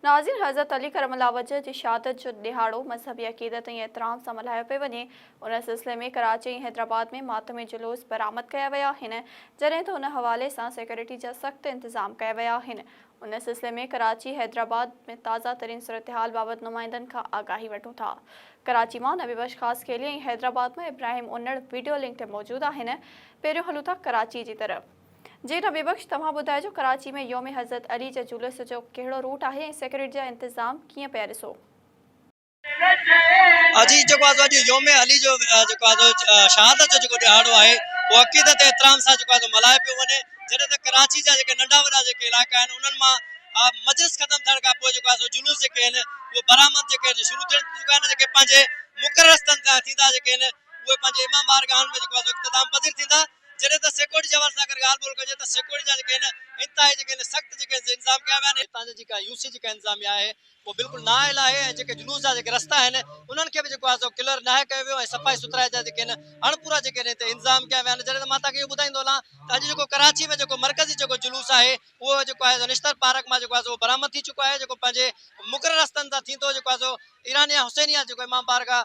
नाज़रीन, हज़रत अली करमल्लाहु वजह जी शहादत जो दिहाड़ो मज़हबी अक़ीदत ऐं एहतराम सां मल्हायो पियो वञे। उन सिलसिले में कराची ऐं हैदराबाद में मातमी जुलूस बरामद कया विया आहिनि, जॾहिं त उन हवाले सां सिक्योरिटी जा सख़्त इंतज़ाम कया विया आहिनि। उन सिलसिले में कराची हैदराबाद में ताज़ा तरीन सूरतहाल बाबति नुमाइंदनि खां आगाही वठूं था। कराची मां नबी बख्श ख़ासि खेली ऐं हैदराबाद में इब्राहिम उन्नड़ वीडियो लिंक ते मौजूदु आहिनि। पहिरियों हलूं था कराची जी तरफ़। जी नबी बख्श, तव्हां ॿुधाइजो कराची में योम हज़रत अली जे जुलूस जो कहिड़ो रूट आहे ऐं सिक्योरिटी जा इंतज़ाम कीअं पिया ॾिसो? अजी जो अॼु योम अली जो शहादत जो दिहाड़ो आहे वो अक़ीदत एहतराम सां मल्हायो पियो वञे। जॾहिं त कराची जा नंढा वॾा इलाइक़ा आहिनि उन्हनि मां मजलिस ख़त्म थियण खां पोइ जुलूस आहिनि उहे बरामद शुरू थियण चुका आहिनि। पंहिंजे मुक़रर थींदा उहे पंहिंजे इमाम बारगाहनि में इख़्तिताम पज़ीर थींदा। जॾहिं त सिक्योरिटी जे हवाले सां अगर ॻाल्हि ॿोल कजे त सिक्योरिटी जा इंतिहाई सख़्त इंतज़ाम कया विया आहिनि। हितां जी यूसी इंतज़ामिया आहे वो बिल्कुल नाअहल आहे ऐं जुलूस जा रस्ता आहिनि उन्हनि खे बि क्लियर नाहे कयो वियो ऐं सफ़ाई सुथराई जा अणपूरा इंतज़ाम कया विया आहिनि। जॾहिं त मां तव्हांखे इहो ॿुधाईंदो हलां त अॼु कराची में मरकज़ी जुलूस आहे उहो निश्तर पार्क मां बरामद थी चुको आहे। पंहिंजे मुक़रर रस्तनि तां थींदो ईरानिया हुसैनिया इमाम बारगाह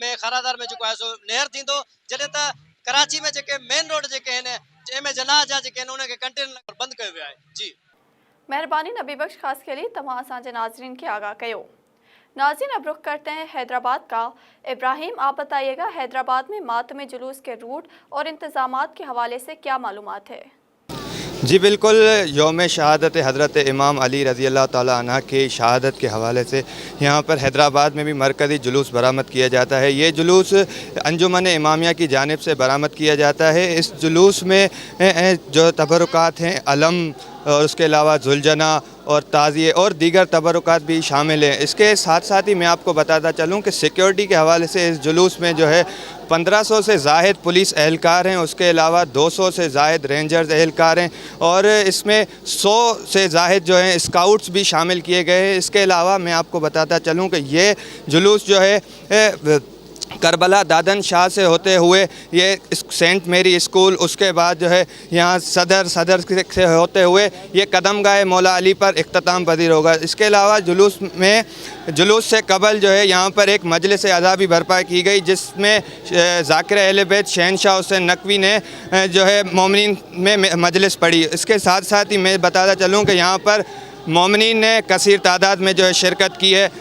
में खरादार में नेहर थींदो। जॾहिं त कराची में मेन रोड आहिनि जंहिंमें जनाह जा उनखे कंटेनर बंदि कयो वियो आहे। जी मेहरबानी नबी बख्श खास के लिए तमाम असांजे नाजरीन के आगाह कयो। नाज़रीन, अब रुख करते हैं हैदराबाद का। इब्राहिम, आप बताइएगा हैदराबाद में मातमी जुलूस के रूट और इंतज़ामात के हवाले से क्या मालूमात है? जी बिल्कुल, योम शहादत हज़रत इमाम अली रज़ी अल्लाह ताला अन्हा की शहादत के हवाले से यहाँ पर हैदराबाद में भी मरकज़ी जुलूस बरामद किया जाता है। ये जुलूस अंजुमन इमामिया की जानिब से बरामद किया जाता है। इस जुलूस में जो तबरुकात हैं अलम और उसके अलावा जुलजना और ताज़िए और दीगर तबरुकात भी शामिल हैं। इसके साथ साथ ही मैं आपको बताता चलूँ कि सिक्योरिटी के हवाले से इस जुलूस में जो है 1500 से ज़ायद पुलिस एहलकार हैं, उसके अलावा 200 से ज़ायद रेंजर्स एहलकार हैं और इसमें 100 से ज़ायद जो हैं स्काउट्स भी शामिल किए गए हैं। इसके अलावा मैं आपको बताता चलूँ कि ये जुलूस जो है करबला दादन शाह से होते हुए ये सेंट मेरी स्कूल, उसके बाद जो है यहाँ सदर से होते हुए ये कदमगाह मौला अली पर इख्तिताम पज़ीर होगा। इसके अलावा जुलूस से कबल जो है यहाँ पर एक मजलिस अज़ा भी बर्पा की गई जिसमें ज़ाकिर अहले बैत शहनशाह हुसैन नकवी ने जो है मोमिनीन में मजलिस पढ़ी। इसके साथ साथ ही मैं बताता चलूँ कि यहाँ पर मोमिनीन ने कसीर तादाद में जो है शिरकत की है।